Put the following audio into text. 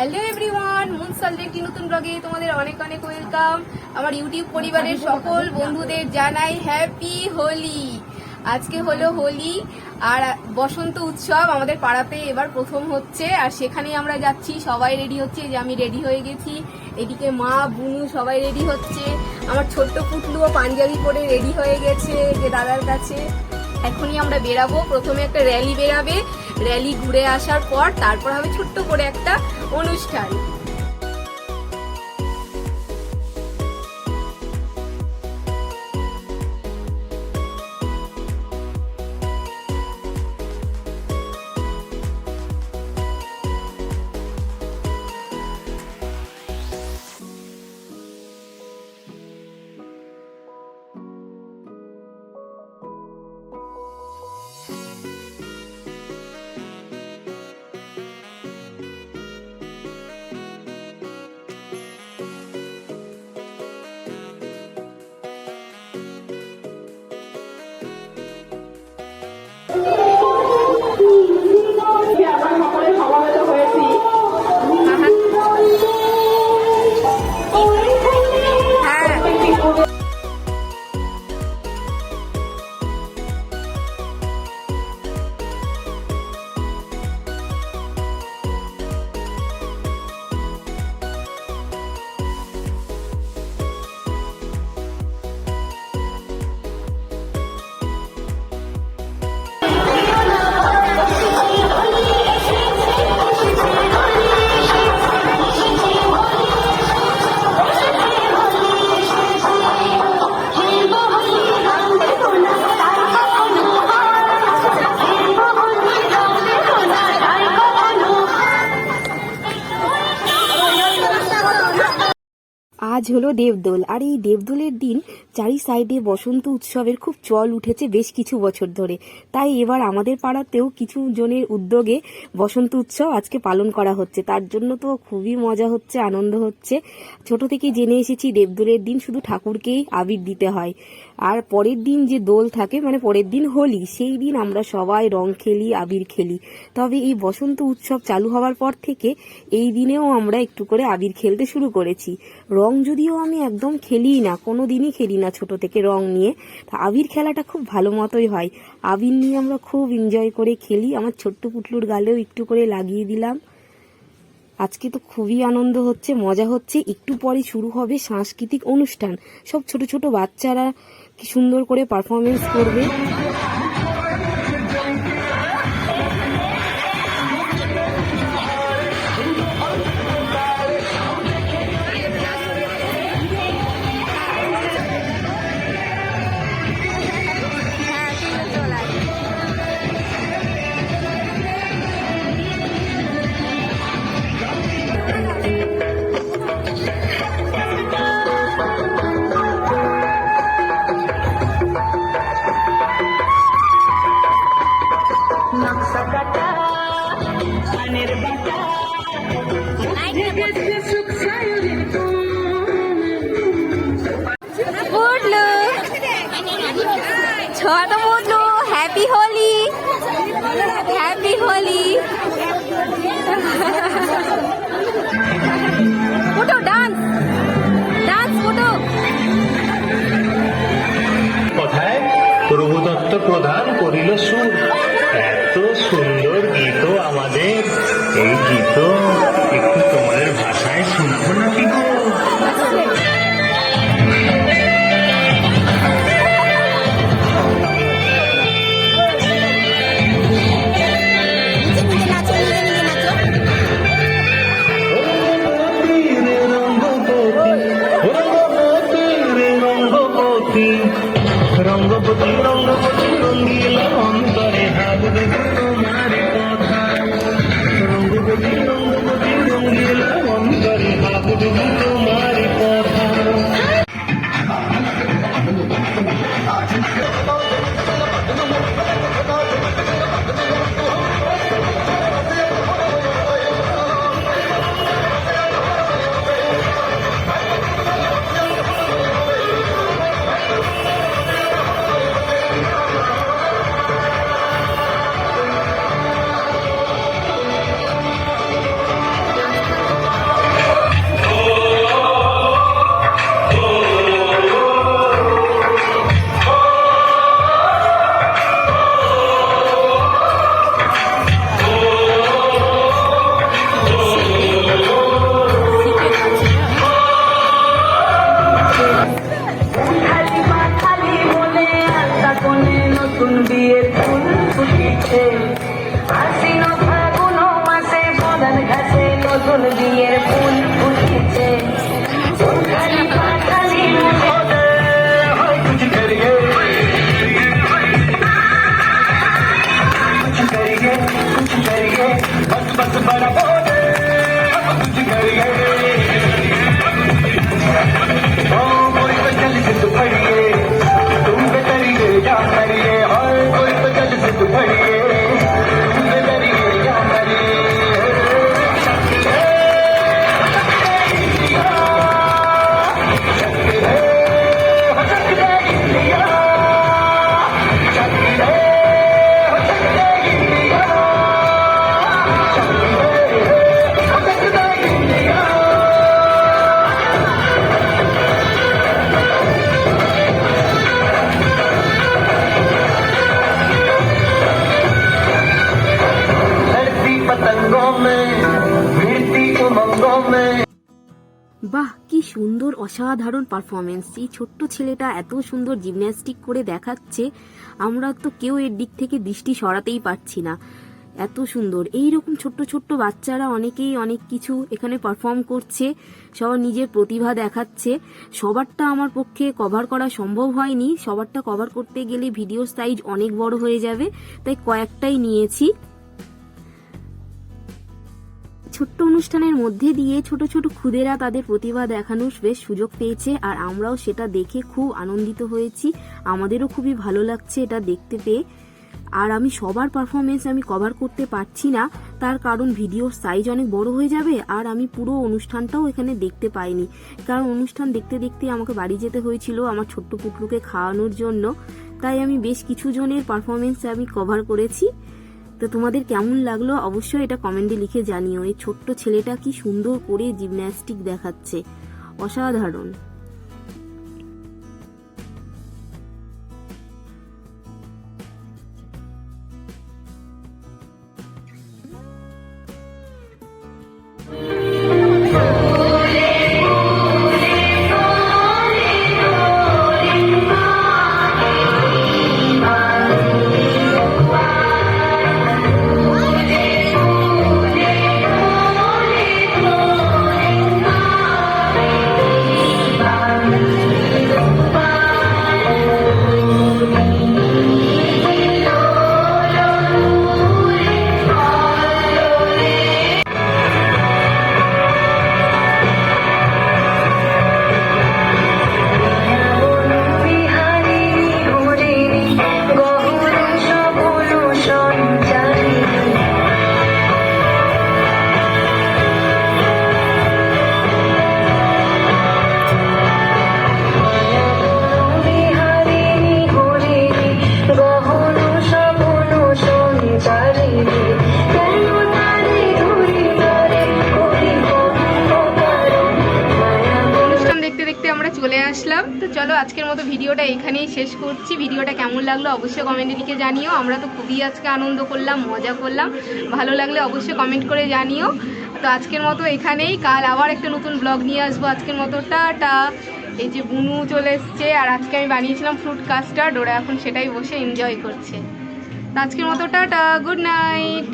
Hello everyone, মুনসালের একটি নতুন ব্লগে তোমাদের অনেক অনেক ওয়েলকাম। আমার ইউটিউব পরিবারের সকল বন্ধুদের জানাই হ্যাপি হোলি। আজকে হলো হোলি আর বসন্ত উৎসব আমাদের পাড়াতে এবার প্রথম হচ্ছে, আর সেখানেই আমরা যাচ্ছি। সবাই রেডি হচ্ছে, যে আমি রেডি হয়ে গেছি, এদিকে মা বুনু সবাই রেডি হচ্ছে। আমার ছোট্ট পুটলুও পাঞ্জাবি পরে রেডি হয়ে গেছে যে দাদার কাছে। এখনই আমরা বেরাবো, প্রথমে একটা র্যালি বেরাবে, র্যালি ঘুরে আসার পর তারপর হবে ছোট্ট করে একটা অনুষ্ঠান। আজ হলো দেবদোল, আর এই দেবদোলের দিন চারি সাইডে বসন্ত উৎসবের খুব চল উঠেছে বেশ কিছু বছর ধরে। তাই এবার আমাদের পাড়াতেও কিছু জনের উদ্যোগে বসন্ত উৎসব আজকে পালন করা হচ্ছে। তার জন্য তো খুবই মজা হচ্ছে, আনন্দ হচ্ছে। ছোট থেকে জেনে এসেছি দেবদোলের দিন শুধু ঠাকুরকেই আবির দিতে হয়, আর পরের দিন যে দোল থাকে মানে পরের দিন হোলি, সেই দিন আমরা সবাই রং খেলি, আবির খেলি। তবে এই বসন্ত উৎসব চালু হওয়ার পর থেকে এই দিনেও আমরা একটু করে আবির খেলতে শুরু করেছি। রং যদিও আমি একদম খেলি না, কোনো দিনই খেলি না ছোট থেকে রং নিয়ে, তা আবির খেলাটা খুব ভালো মতোই হয়। আবির নিয়ে আমরা খুব এনজয় করে খেলি। আমার ছোট্ট পুটলুর গালেও একটু করে লাগিয়ে দিলাম। আজকে তো খুবই আনন্দ হচ্ছে, মজা হচ্ছে। একটু পরে শুরু হবে সাংস্কৃতিক অনুষ্ঠান। সব ছোট ছোট বাচ্চারা কি সুন্দর করে পারফরমেন্স করবে। ছোট পুটলু, হ্যাপি হোলি, হ্যাপি হোলি। ফুটো ডান্স, ডান্স ফুটো। কথায় প্রভুদত্ত প্রদান করিল সুর। এত সুন্দর গীত আমাদের, এই গীত একটু তোমাদের ভাষায় শোনাবো নাকি গো? রঙ্গপতি রঙ্গপতি রঙ্গিল অন্তরে হাবুডু তোমার কথা। রঙ্গপতি রঙ্গপতি রঙ্গিল অন্তরে হাবুডু তোমার কথা। বাহ, কি সুন্দর অসাধারণ পারফরমেন্স! এই ছোট্ট ছেলেটা এত সুন্দর জিমন্যাস্টিক করে দেখাচ্ছে, আমরা তো কেউ এর দিক থেকে দৃষ্টি সরাতেই পারছি না। এত সুন্দর এইরকম ছোট্ট ছোট্ট বাচ্চারা অনেকেই অনেক কিছু এখানে পারফর্ম করছে, সবার নিজের প্রতিভা দেখাচ্ছে। সবারটা আমার পক্ষে কভার করা সম্ভব হয়নি, সবারটা কভার করতে গেলে ভিডিও সাইজ অনেক বড় হয়ে যাবে, তাই কয়েকটাই নিয়েছি। ছোট্ট অনুষ্ঠানের মধ্যে দিয়ে ছোট ছোট খুদেরা তাদের প্রতিভা দেখানোর বেশ সুযোগ পেয়েছে, আর আমরাও সেটা দেখে খুব আনন্দিত হয়েছি। আমাদেরও খুবই ভালো লাগছে এটা দেখতে পেয়ে। আর আমি সবার পারফরমেন্স আমি কভার করতে পারছি না, তার কারণ ভিডিওর সাইজ অনেক বড় হয়ে যাবে, আর আমি পুরো অনুষ্ঠানটাও এখানে দেখতে পাইনি, কারণ অনুষ্ঠান দেখতে দেখতে আমাকে বাড়ি যেতে হয়েছিল আমার ছোট্ট পুটলুকে খাওয়ানোর জন্য। তাই আমি বেশ কিছু জনের পারফরমেন্স আমি কভার করেছি। তো তোমাদের কেমন লাগলো অবশ্যই এটা কমেন্টে লিখে জানিও। এই ছোট্ট ছেলেটা কি সুন্দর করে জিমন্যাস্টিক দেখাচ্ছে, অসাধারণ। চলে আসলাম। তো চলো আজকের মতো ভিডিওটা এখানেই শেষ করছি। ভিডিওটা কেমন লাগলো অবশ্যই কমেন্টে লিখে জানিও। আমরা তো খুবই আজকে আনন্দ করলাম, মজা করলাম। ভালো লাগলে অবশ্যই কমেন্ট করে জানিও। তো আজকের মতো এখানেই, কাল আবার একটা নতুন ব্লগ নিয়ে আসবো। আজকের মতো টাটা। এই যে বুনু চলে এসছে, আর আজকে আমি বানিয়েছিলাম ফ্রুট কাস্টার্ড, ওরা এখন সেটাই বসে এনজয় করছে। তো আজকের মতো টাটা, গুড নাইট।